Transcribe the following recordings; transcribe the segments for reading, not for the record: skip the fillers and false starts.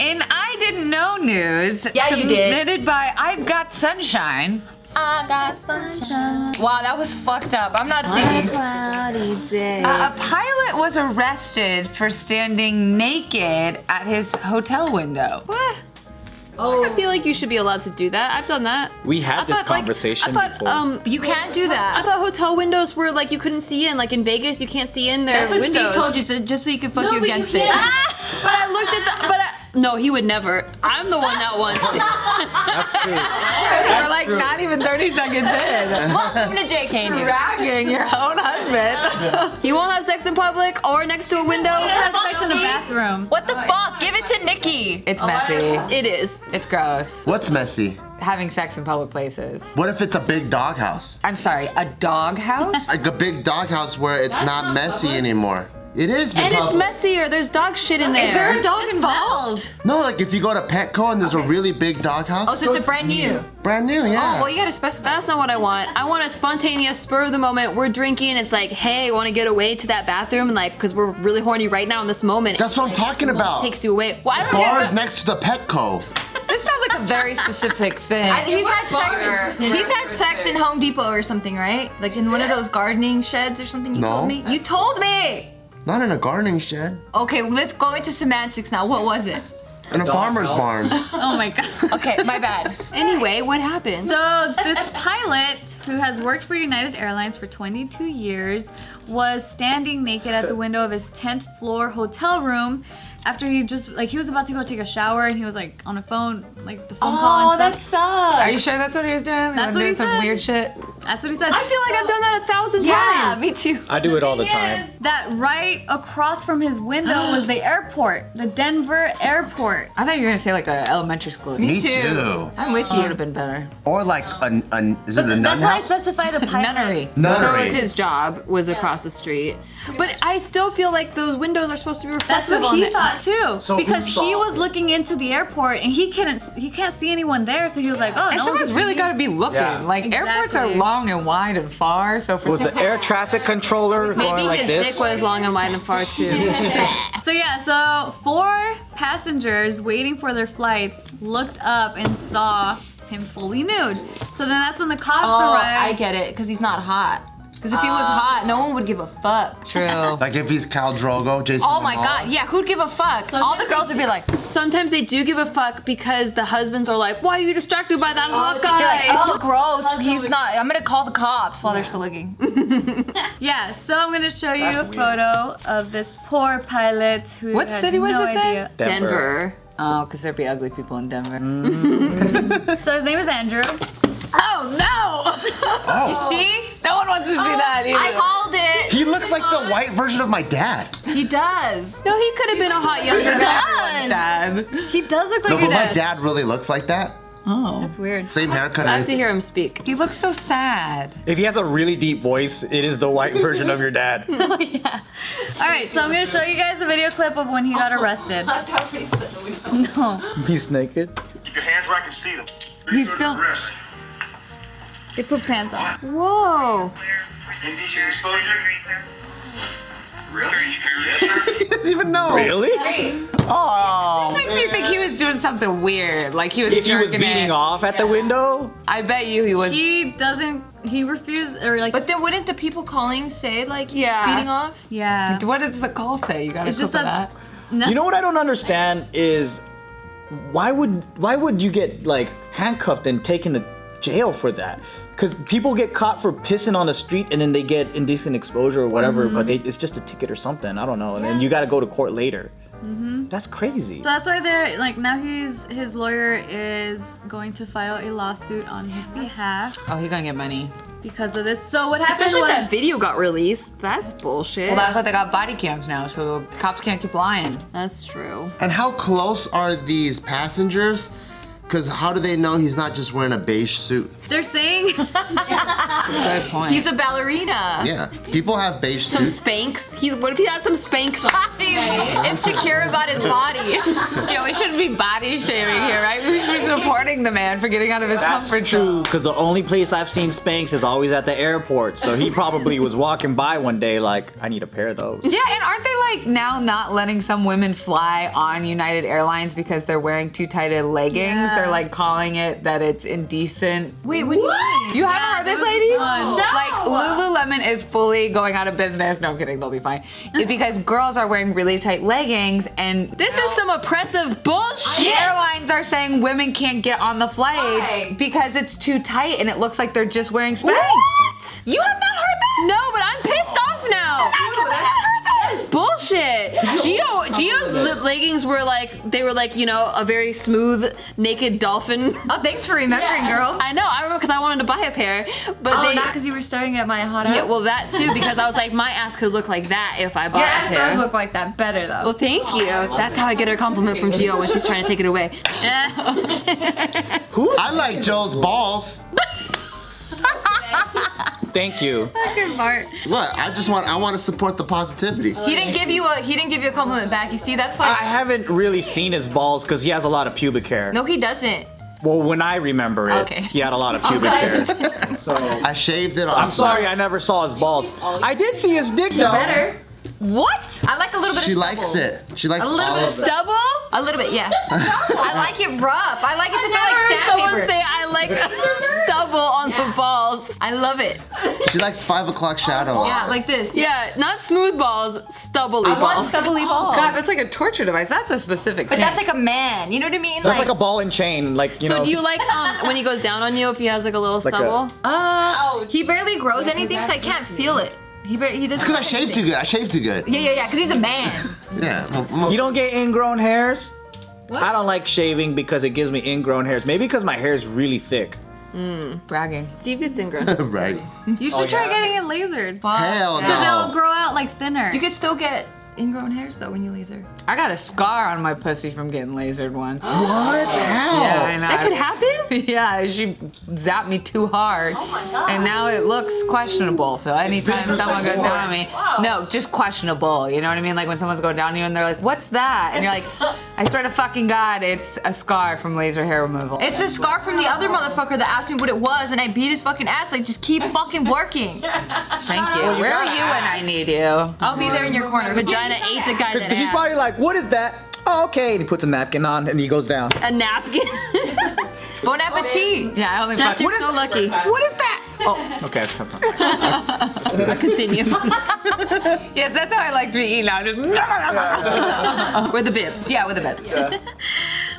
In I Didn't Know news, Yeah, you did. submitted by I've Got Sunshine. I got sunshine. Wow, that was fucked up. I'm not singing. Cloudy day. A pilot was arrested for standing naked at his hotel window. What? Oh. I feel like you should be allowed to do that. I've done that. We had this conversation before. You can't do that. I thought hotel windows were like you couldn't see in. Like in Vegas, you can't see in their That's what windows. Steve told you, so just so you can fuck you but against it. can't. But I looked at the. No, he would never. I'm the one that wants to. That's true. You're like not even 30 seconds in. Welcome to JK News. Dragging your own husband. He won't have sex in public or next to a window. Have sex in the bathroom. What the fuck? Give it to Nikki. It's messy. It is. It's gross. What's messy? Having sex in public places. What if it's a big doghouse? I'm sorry, a dog house? Like a big doghouse where it's not messy anymore. It is. And it's messier. There's dog shit in there. Is there a dog involved? No, like if you go to Petco and there's a really big doghouse. Oh, so it's a brand new. Brand new, yeah. Oh, well, you gotta specify. That's not what I want. I want a spontaneous spur of the moment. We're drinking. It's like, hey, want to get away to that bathroom, and like, cause we're really horny right now in this moment. That's what I'm talking about. Takes you away. Well, I don't Bars know. next to the Petco. This sounds like a very specific thing. He's had sex in Home Depot or something, right? Like in one of those gardening sheds or something. You No. told me. You told me. Not in a gardening shed. Okay, well, let's go into semantics now. What was it? In a farmer's barn. Oh my god. Okay, my bad. Anyway, what happened? So this pilot, who has worked for United Airlines for 22 years, was standing naked at the window of his 10th floor hotel room after he was about to go take a shower and he was like on a phone, like the phone call Oh, and that stuff. sucks. Are you sure that's what he was doing? That's what he doing some said. weird shit? That's what he said. I feel like I've done that 1,000 Yeah, times. me too. I do it all the Thing time. is that right across from his window was the airport, the Denver airport. I thought you were gonna say like an elementary school. Me too. I'm with you. Would have been better. Or like is it a nun That's why I house? specified a pilot. Nunnery. So Nunnery. was his job was across the street. But I still feel like those windows are supposed to be That's reflective what on he it. thought too. So because who he saw? was looking into the airport and he can't see anyone there, so he was like, oh, And no one someone's can really see got to me. be looking. Yeah. Like airports are Exactly. long and wide and far, so for Was the air traffic controller Maybe going like his this? dick was long and wide and far too. So yeah, so 4 passengers waiting for their flights looked up and saw him fully nude. So then that's when the cops Oh, arrived. I get it, because he's not hot. Because if he was hot, no one would give a fuck. True. Like if he's Khal Drogo, Jason Oh my Momoa. god, yeah, who'd give a fuck? All the girls would be like, Sometimes they do give a fuck because the husbands are like, why are you distracted by that hot they're like, guy? oh, gross, he's not. I'm gonna call the cops while they're still looking. Yeah, so I'm gonna show you a photo of this poor pilot who What had city was no this in? idea. Denver. Oh, because there'd be ugly people in Denver. So his name is Andrew. Oh no! You see? No one wants to see that either. I called it. He looks like the white version of my dad. He does. No, he could have been a hot younger guy. Dad. He does look like No, your but my dad. dad really looks like that. Oh. That's weird. Same haircut. I and have to hear him speak. He looks so sad. If he has a really deep voice, it is the white version of your dad. Oh yeah. All right, so I'm gonna show you guys a video clip of when he got arrested. No. He's naked. Keep your hands where I can see them. He's still. They put pants on. Whoa. Indecent exposure. Really? Yes, sir. He doesn't even know. Really? Oh. Makes me think he was doing something weird, like he was If he was jerking beating it. off at the window? I bet you he was. He refused, or like, But then wouldn't the people calling say, like, Yeah. beating off? yeah. What does the call say? You gotta It's clip just of that. No. You know what I don't understand is why would you get like handcuffed and taken to jail for that? Because people get caught for pissing on the street and then they get indecent exposure or whatever, but it's just a ticket or something. I don't know. And then you got to go to court later. That's crazy. So that's why they're like now his lawyer is going to file a lawsuit on his behalf Oh, he's gonna get money. because of this. So what happened Especially was if that video got released. That's bullshit. Well, that's why they got body cams now, so the cops can't keep lying. That's true. And how close are these passengers? Because how do they know he's not just wearing a beige suit? they're saying Good point. He's a ballerina. Yeah, people have beige Some suits. Spanx. What if he had some Spanx? He's insecure about his body. Yeah, we shouldn't be body shaming here, right? We should be supporting the man for getting out of his That's comfort true, zone. because the only place I've seen Spanx is always at the airport. So he probably was walking by one day like, I need a pair of those. Yeah, and aren't they like now not letting some women fly on United Airlines because they're wearing too tight of leggings? Yeah. They're like calling it that it's indecent. Wait, what do you mean? You haven't heard this, that was ladies? fun. Like Lululemon is fully going out of business. No, I'm kidding, they'll be fine. It's because girls are wearing really tight leggings, and This is some oppressive bullshit. airlines are saying women can't get on the flights Why? because it's too tight and it looks like they're just wearing Spanx. What? You have not heard that? No, but I'm pissed off now. Bullshit. Gio's leggings were like, they were like, you know, a very smooth, naked dolphin. Oh, thanks for remembering, girl. I know, I remember because I wanted to buy a pair, but Oh, they. not because you were staring at my hot Yeah, ass. well, that too, because I was like, my ass could look like that if I bought Your a ass pair. does look like that better though. Well, thank you. That's how I get her compliment from Gio when she's trying to take it away. I like Joe's balls. Thank you. Fucking Bart. What? I want to support the positivity. He didn't give you a compliment back. You see, that's I why. haven't really seen his balls because he has a lot of pubic hair. No, he doesn't. Well, when I remember it, Okay. he had a lot of pubic hair. So I shaved it off. I'm sorry I never saw his balls. I did see his dick though. Better. What? I like a little bit She of likes stubble. it. She likes A little all bit of it. Double? A little bit, yeah. I like it rough. I like it to feel I heard like someone sandpaper. say I like stubble on the balls. I love it. She likes 5 o'clock shadow. Yeah, like this. Yeah, not smooth balls, stubbly I want balls. stubbly balls. God, that's like a torture device. That's a specific But thing. that's like a man. You know what I mean? That's like a ball and chain, like you So know. do you like when he goes down on you if he has like a little Like a- stubble? He barely grows anything, so I can't feel it. He doesn't. It's because I shave too good. I shave too good. Yeah, because he's a man. Yeah. You don't get ingrown hairs? I don't like shaving because it gives me ingrown hairs. Maybe because my hair is really thick. bragging. Steve gets ingrown. Right. You should try getting it lasered. Hell Because it'll no. grow out like thinner. You could still get ingrown hairs though when you laser. I got a scar on my pussy from getting lasered once. What? How? Yeah, I know. That could happen? Yeah, she zapped me too hard. Oh my God. And now it looks questionable. So anytime someone goes down on me, no, just questionable. You know what I mean? Like when someone's going down on you and they're like, what's that? And you're like, I swear to fucking God, it's a scar from laser hair removal. It's a scar from the other motherfucker that asked me what it was, and I beat his fucking ass. Like, just keep fucking working. Thank you. Where are you when I need you? I'll be there in your corner. Vagina ate the guy that He's ass. probably like, what is that? Oh, okay. And he puts a napkin on and he goes down. A napkin. Bon appetit. Yeah, I only Just fuck- you're so lucky. What is that? Oh, okay. Continue. Yes, that's how I like to be eaten out. Just With a bib. yeah, with a bit.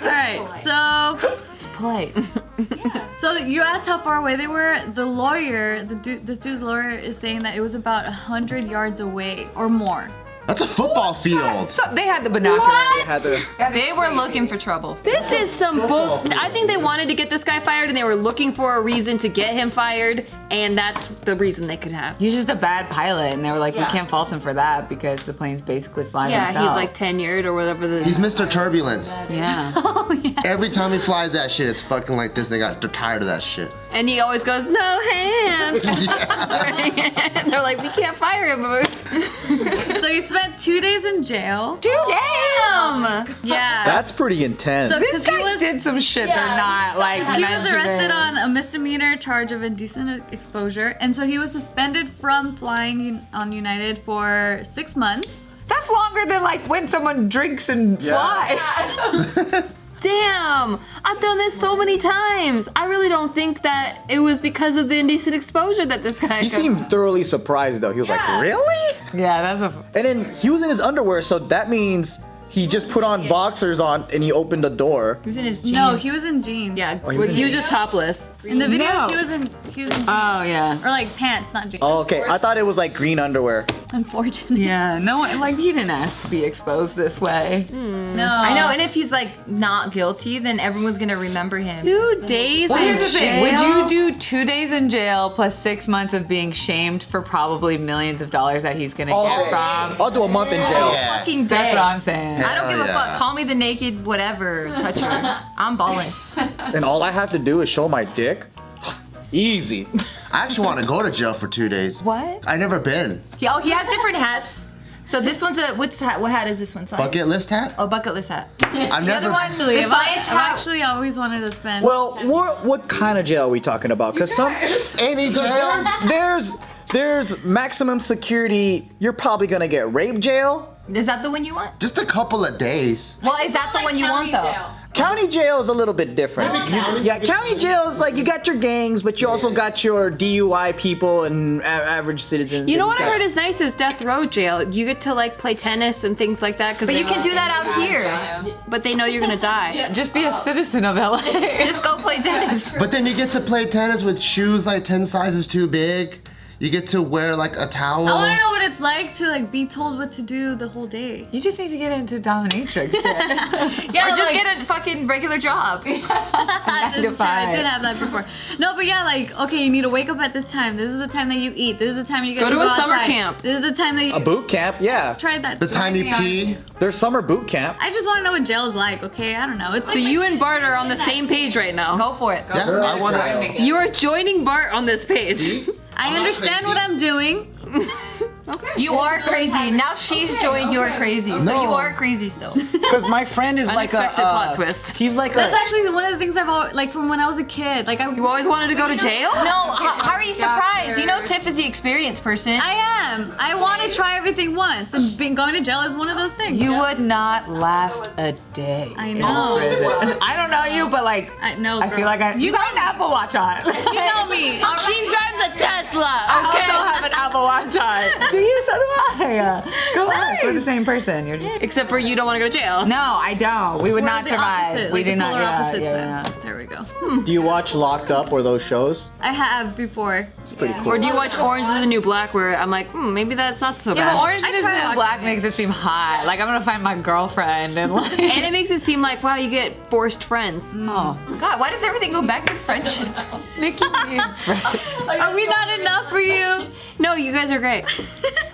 All right, so It's play. so you asked how far away they were. The lawyer, this dude's lawyer, is saying that it was about 100 yards away or more. That's a football field. So they had the binoculars. Had to- They were looking for trouble. This is some bull. I think they wanted to get this guy fired and they were looking for a reason to get him fired, and that's the reason they could have. He's just a bad pilot, and they were like, we can't fault him for that because the plane's basically flying Yeah, himself. he's like tenured or whatever the. He's Mr. Turbulence. Yeah. Every time he flies that shit, it's fucking like this. They're tired of that shit. And he always goes, no hands. And they're like, we can't fire him. So he spent 2 days in jail. Damn. Yeah. That's pretty intense. So This because he guy was did some shit they're not like he was mentioning. arrested on a misdemeanor charge of indecent exposure, and so he was suspended from flying on United for 6 months. That's longer than like when someone drinks and flies. Damn. I've done this so many times. I really don't think that it was because of the indecent exposure that this guy He seemed thoroughly surprised though. He was like, really? Yeah, that's a. And then he was in his underwear, so that means he just put on boxers on and he opened the door. He was in his jeans. No, he was in jeans. Yeah. he was in He was just topless. In the video, No. he was in jeans. Oh yeah. Or like pants, not jeans. Oh, okay. I thought it was like green underwear. Unfortunately. Yeah. No one like he didn't ask to be exposed this way. No. I know, and if he's like not guilty, then everyone's gonna remember him. 2 days Well, in here's the thing. jail? Would you do 2 days in jail plus 6 months of being shamed for probably millions of dollars that he's gonna get from? I'll do a month in jail. Yeah. Fucking day. That's what I'm saying. I don't give a Hell fuck. yeah. Call me the naked whatever toucher. I'm balling. And all I have to do is show my dick. Easy. I actually want to go to jail for 2 days. What? I never been. He has different hats. So this one's what hat is this one? Science? Bucket list hat? Oh, bucket list hat. I've The other never. one, the science I've hat. actually always wanted to spend. Well, what kind of jail are we talking about? Because some Any jail? there's maximum security. You're probably gonna get rape jail. Is that the one you want? Just a couple of days. Well, is that the one you want though? County jail is a little bit different. Yeah, county jail is like you got your gangs, but you also got your DUI people and average citizens. You know what I heard is nice is death row jail. You get to like play tennis and things like that. But you can do that out here. But they know you're gonna die. Just be a citizen of LA. Just go play tennis. But then you get to play tennis with shoes like 10 sizes too big. You get to wear like a towel. I want to know what it's like to like be told what to do the whole day. You just need to get into dominatrix shit. Yeah, Or just like, get a fucking regular job. to That's true. I 5. did have that before. No, but yeah, like, okay, you need to wake up at this time. This is the time that you eat. This is the time you get Go to a summer outside. camp. This is the time that you A boot camp, yeah. tried that. The time you pee. There's summer boot camp. I just want to know what jail's like. Okay, I don't know. It's So you and Bart are on the same page right now. Go for it. Yeah, I want to. You are joining Bart on this page. I understand what I'm doing. You are crazy. Now she's joined your crazy. So No. you are crazy still. Because my friend is like a Unexpected plot twist. He's like That's a. actually one of the things I've always, like from when I was a kid. Like You always wanted to go to jail? No, how are you surprised? You know Tiff is the experienced person. I am. I want to try everything once, and going to jail is one of those things. You would not last a day. I in know. prison. I don't know you, but like, I know. I feel like you got an Apple Watch on. You know me. She drives a Tesla. I Okay. also have an Apple Watch on. Do you? So do I. Go on. We're the same person. You're just. Except for you don't want to go to jail. No, I don't. We would We're not the survive. opposite, We like did the not. polar Yeah, opposites yeah, then. yeah. There we go. Do you watch Locked Up or those shows? I have before. It's pretty cool. Or do you watch Orange is the New Black where I'm like, maybe that's not so Yeah, but bad. Orange I is the tried New watching Black it. makes it seem hot. Like I'm gonna find my girlfriend and like. And it makes it seem like, wow, you get forced friends. Oh, God, why does everything go back to friendship? Nikki needs friends. Are we not enough for you? No, you guys are great.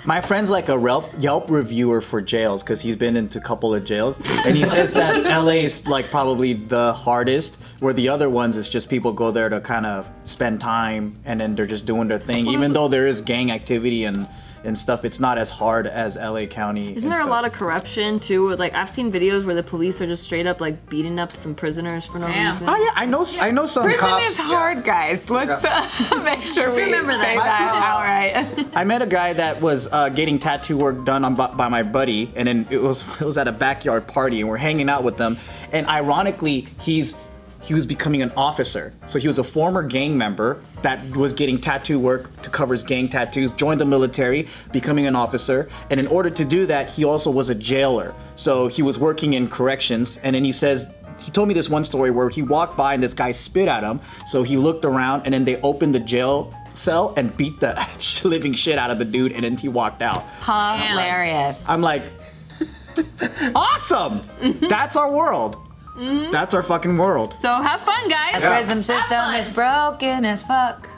My friend's like a Yelp reviewer for jails because he's been into a couple of jails, and he says that LA is like probably the hardest, where the other ones is just people go there to kind of spend time and then they're just doing their thing. Even though there is gang activity and stuff, it's not as hard as LA County. Isn't there a lot of corruption too? Like I've seen videos where the police are just straight up like beating up some prisoners for no Damn. reason. Oh yeah, I know some Prison cops. is hard, guys. Let's make sure we remember that. say that outright. I met a guy that was getting tattoo work done by my buddy, and then it was at a backyard party, and we're hanging out with them. And ironically, he was becoming an officer. So he was a former gang member that was getting tattoo work to cover his gang tattoos, joined the military, becoming an officer. And in order to do that, he also was a jailer. So he was working in corrections. And then he told me this one story where he walked by and this guy spit at him. So he looked around and then they opened the jail cell and beat the living shit out of the dude, and then he walked out. Hilarious. I'm like, awesome! That's our world. That's our fucking world. So have fun, guys. The prison system is broken as fuck.